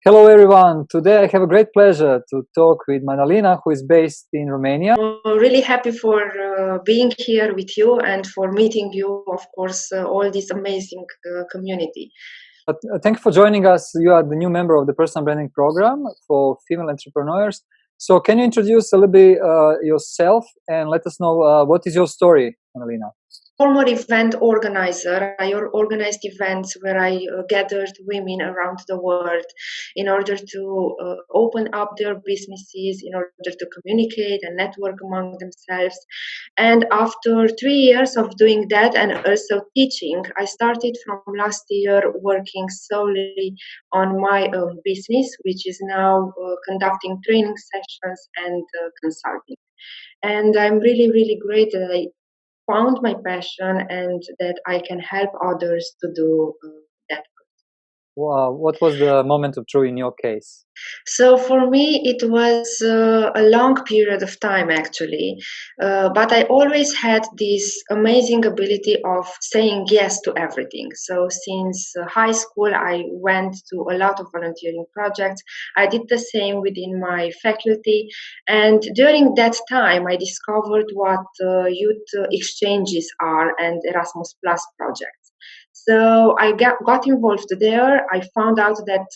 Hello everyone, today I have a great pleasure to talk with Madalina, who is based in Romania. I'm really happy for being here with you and for meeting you, of course, all this amazing community. Thank you for joining us. You are the new member of the Personal Branding Program for female entrepreneurs. So can you introduce a little bit yourself and let us know what is your story, Madalina? Former event organizer. I organized events where I gathered women around the world in order to open up their businesses, in order to communicate and network among themselves. And after 3 years of doing that and also teaching, I started from last year working solely on my own business, which is now conducting training sessions and consulting. And I'm really, really great that I found my passion and that I can help others to do that. Wow, what was the moment of truth in your case? So for me, it was a long period of time actually, but I always had this amazing ability of saying yes to everything. So since high school, I went to a lot of volunteering projects. I did the same within my faculty, and during that time, I discovered what youth exchanges are and Erasmus Plus projects. So I got involved there. I found out that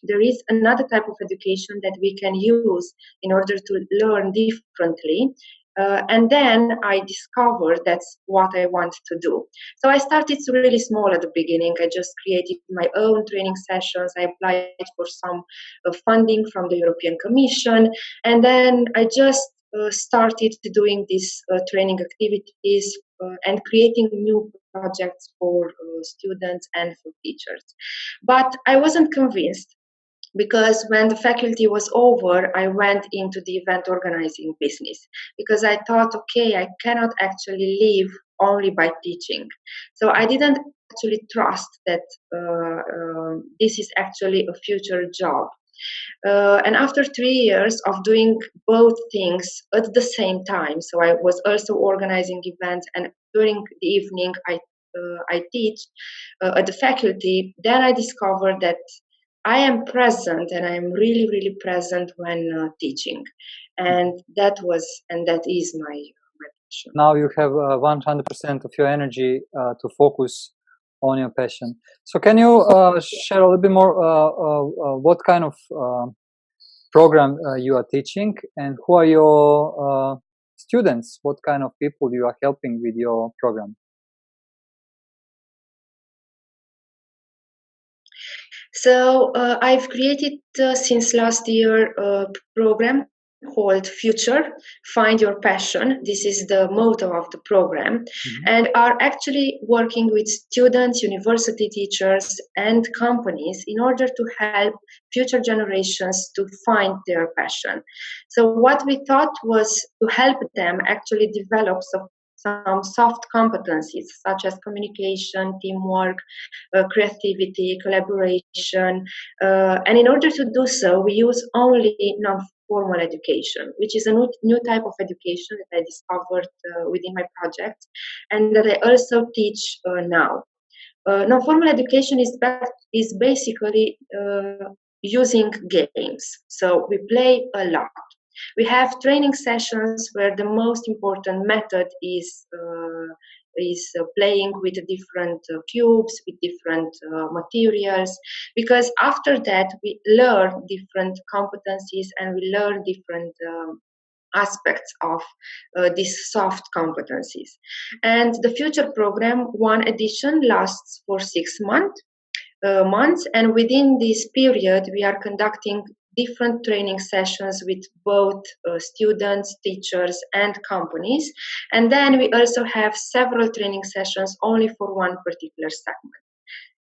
there is another type of education that we can use in order to learn differently. And then I discovered that's what I want to do. So I started really small at the beginning. I just created my own training sessions. I applied for some funding from the European Commission. And then I just started doing these training activities and creating new projects for students and for teachers. But I wasn't convinced because when the faculty was over, I went into the event organizing business because I thought, okay, I cannot actually live only by teaching. So I didn't actually trust that this is actually a future job. And after 3 years of doing both things at the same time, so I was also organizing events, and during the evening I teach at the faculty. Then I discovered that I am present, and I'm really, really present when teaching, and that is my passion. Now you have 100% of your energy to focus on your passion. So can you share a little bit more what kind of program you are teaching and who are your students? What kind of people you are helping with your program? So I've created since last year a program called Future, Find Your Passion. This is the motto of the program. And are actually working with students, university teachers, and companies in order to help future generations to find their passion. So what we thought was to help them actually develop some soft competencies such as communication, teamwork, creativity, collaboration. And in order to do so, we use only non-formal education, which is a new type of education that I discovered within my project and that I also teach now. Non-formal education is basically using games. So we play a lot. We have training sessions where the most important method is playing with different cubes, with different materials, because after that we learn different competencies and we learn different aspects of these soft competencies. And the future program, one edition, lasts for 6 months, and within this period we are conducting different training sessions with both students, teachers, and companies. And then we also have several training sessions only for one particular segment.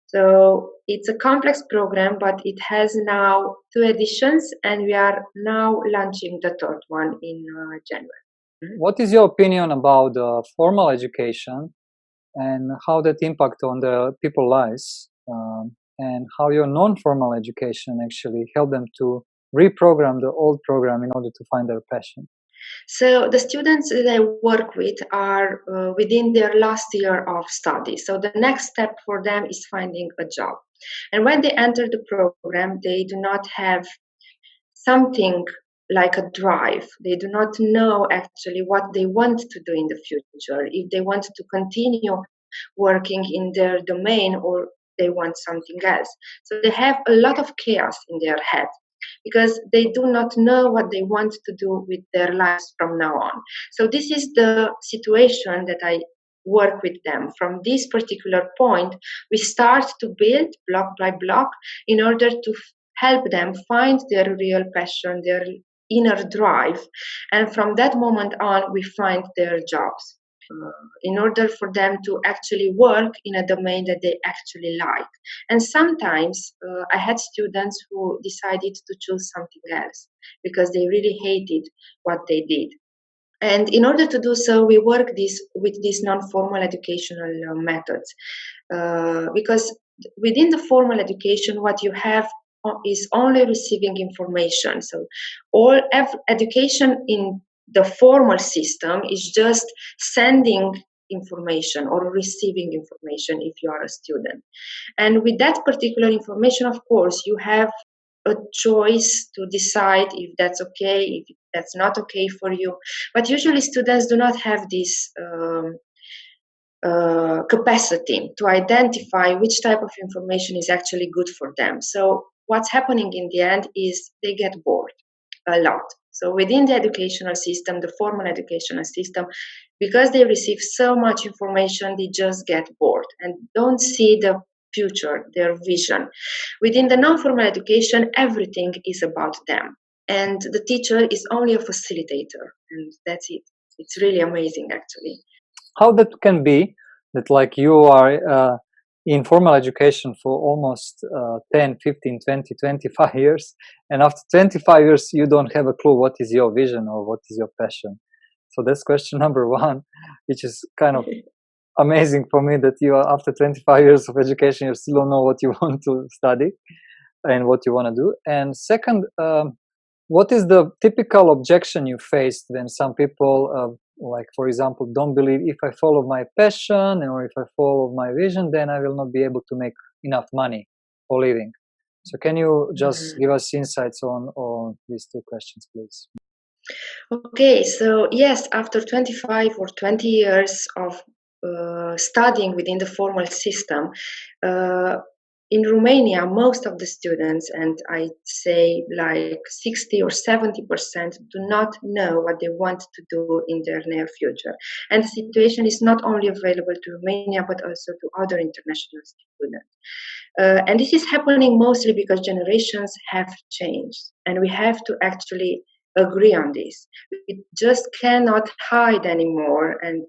So it's a complex program, but it has now 2 editions, and we are now launching the third one in January. What is your opinion about formal education and how that impact on the people's lives? And how your non-formal education actually help them to reprogram the old program in order to find their passion? So the students that I work with are within their last year of study. So the next step for them is finding a job. And when they enter the program, they do not have something like a drive. They do not know actually what they want to do in the future, if they want to continue working in their domain or they want something else. So they have a lot of chaos in their head because they do not know what they want to do with their lives from now on. So this is the situation that I work with them. From this particular point, we start to build block by block in order to help them find their real passion, their inner drive. And from that moment on, we find their jobs in order for them to actually work in a domain that they actually like. And sometimes I had students who decided to choose something else because they really hated what they did. And in order to do so, we work with these non-formal educational methods because within the formal education, what you have is only receiving information. So education in the formal system is just sending information or receiving information if you are a student. And with that particular information, of course, you have a choice to decide if that's okay, if that's not okay for you. But usually students do not have this capacity to identify which type of information is actually good for them. So what's happening in the end is they get bored a lot. So within the educational system, the formal educational system, because they receive so much information, they just get bored and don't see the future, their vision. Within the non-formal education, everything is about them. And the teacher is only a facilitator, and that's it. It's really amazing, actually. How that can be that like you are in formal education for almost 10, 15, 20, 25 years, and after 25 years you don't have a clue what is your vision or what is your passion. So that's question number one, which is kind of amazing for me, that you are, after 25 years of education, you still don't know what you want to study and what you want to do. And second, what is the typical objection you faced when some people, like for example, don't believe if I follow my passion or if I follow my vision, then I will not be able to make enough money for living? So can you just give us insights on these two questions, please? Okay, so yes, after 25 or 20 years of studying within the formal system, in Romania, most of the students, and I'd say like 60 or 70%, do not know what they want to do in their near future. And the situation is not only available to Romania, but also to other international students. And this is happening mostly because generations have changed, and we have to actually agree on this. We just cannot hide anymore and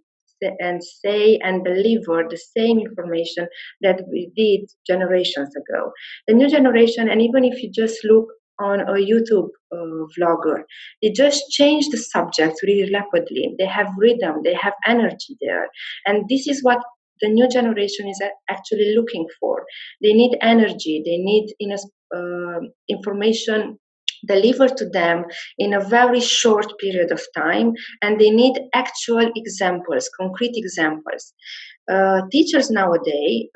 say and deliver the same information that we did generations ago. The new generation, and even if you just look on a YouTube vlogger, they just change the subject really rapidly. They have rhythm, they have energy there. And this is what the new generation is actually looking for. They need energy, they need information delivered to them in a very short period of time, and they need actual examples, concrete examples. Teachers nowadays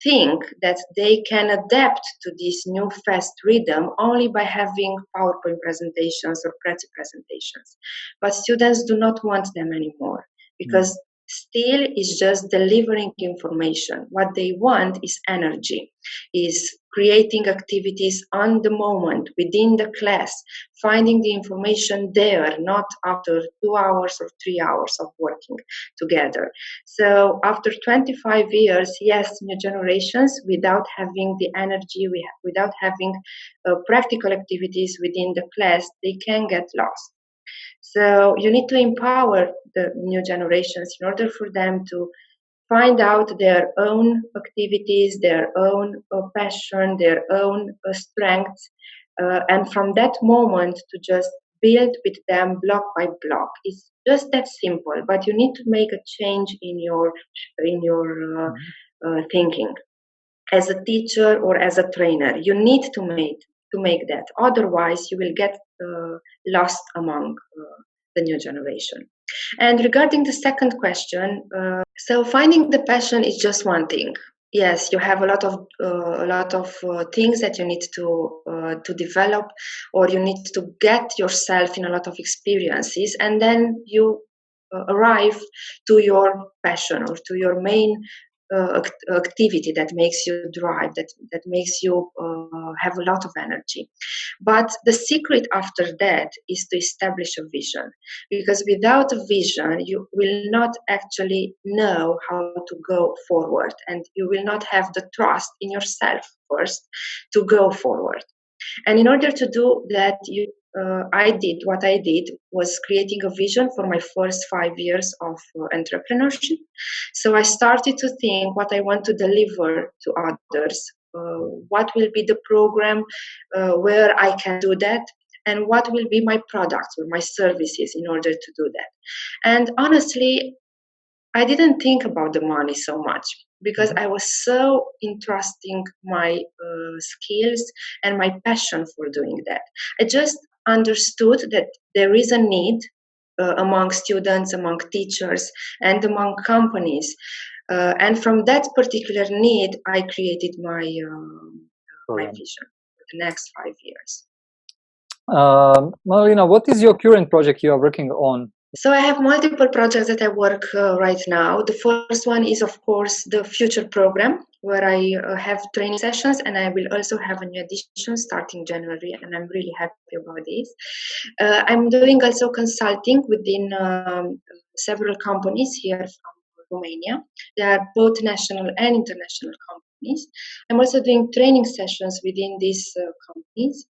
think that they can adapt to this new fast rhythm only by having PowerPoint presentations or Prezi presentations. But students do not want them anymore because still is just delivering information. What they want is energy, is creating activities on the moment within the class, finding the information there, not after 2 hours or 3 hours of working together. So after 25 years, yes, new generations, without having the energy, without having practical activities within the class, they can get lost. So you need to empower the new generations in order for them to find out their own activities, their own passion, their own strengths, and from that moment to just build with them block by block. It's just that simple, but you need to make a change in your thinking. As a teacher or as a trainer, you need to make that. Otherwise, you will get lost among the new generation. And regarding the second question, so finding the passion is just one thing. Yes, you have a lot of things that you need to develop, or you need to get yourself in a lot of experiences, and then you arrive to your passion or to your main activity that makes you drive, that makes you have a lot of energy. But the secret after that is to establish a vision, because without a vision you will not actually know how to go forward, and you will not have the trust in yourself first to go forward. And in order to do that, I did was creating a vision for my first 5 years of entrepreneurship. So I started to think what I want to deliver to others, what will be the program where I can do that, and what will be my products or my services in order to do that. And honestly, I didn't think about the money so much, because I was so entrusting my skills and my passion for doing that. I just understood that there is a need among students, among teachers, and among companies. And from that particular need, I created my vision for the next 5 years. Madalina, what is your current project you are working on? So I have multiple projects that I work right now. The first one is, of course, the future program, where I have training sessions, and I will also have a new edition starting January, and I'm really happy about this. I'm doing also consulting within several companies here from Romania. They are both national and international companies. I'm also doing training sessions within these companies.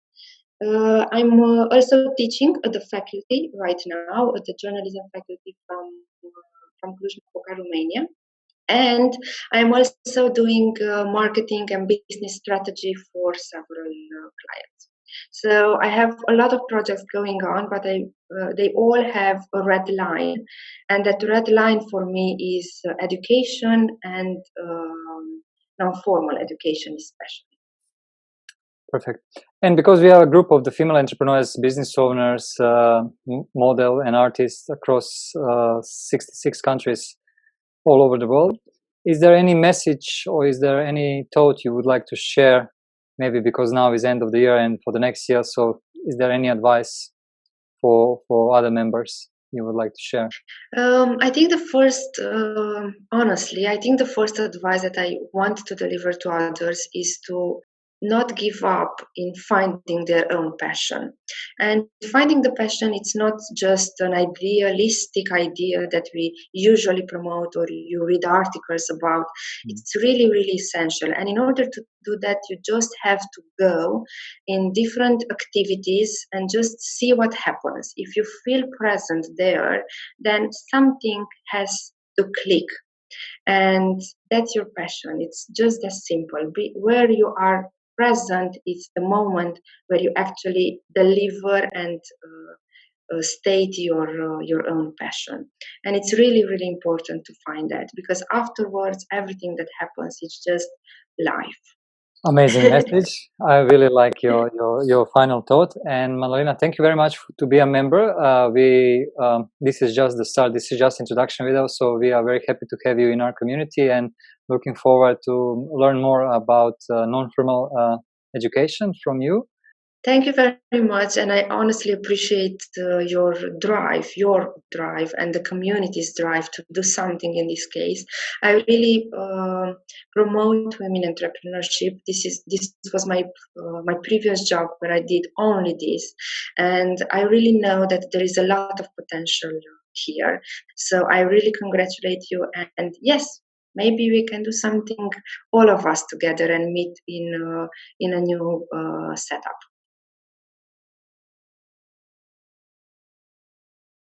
I'm also teaching at the faculty right now, at the journalism faculty from Cluj-Napoca, Romania. And I'm also doing marketing and business strategy for several clients. So I have a lot of projects going on, but they all have a red line. And that red line for me is education and non-formal education especially. Perfect. And because we are a group of the female entrepreneurs, business owners, model and artists across 66 countries all over the world, is there any message or is there any thought you would like to share, maybe because now is end of the year and for the next year, so is there any advice for other members you would like to share? I think the first, honestly, I think the first advice that I want to deliver to others is to not give up in finding their own passion. And finding the passion, it's not just an idealistic idea that we usually promote or you read articles about. It's really, really essential. And in order to do that, you just have to go in different activities and just see what happens. If you feel present there, then something has to click. And that's your passion. It's just as simple. Where you are present is the moment where you actually deliver and state your own passion. And it's really, really important to find that, because afterwards everything that happens is just life. Amazing message. I really like your final thought. And Madalina, thank you very much to be a member. This is just the start. This is just introduction video. So we are very happy to have you in our community and looking forward to learn more about non-formal education from you. Thank you very much, and I honestly appreciate your drive, and the community's drive to do something in this case. I really promote women entrepreneurship. This was my previous job where I did only this, and I really know that there is a lot of potential here. So I really congratulate you, and yes, maybe we can do something, all of us together, and meet in a new setup.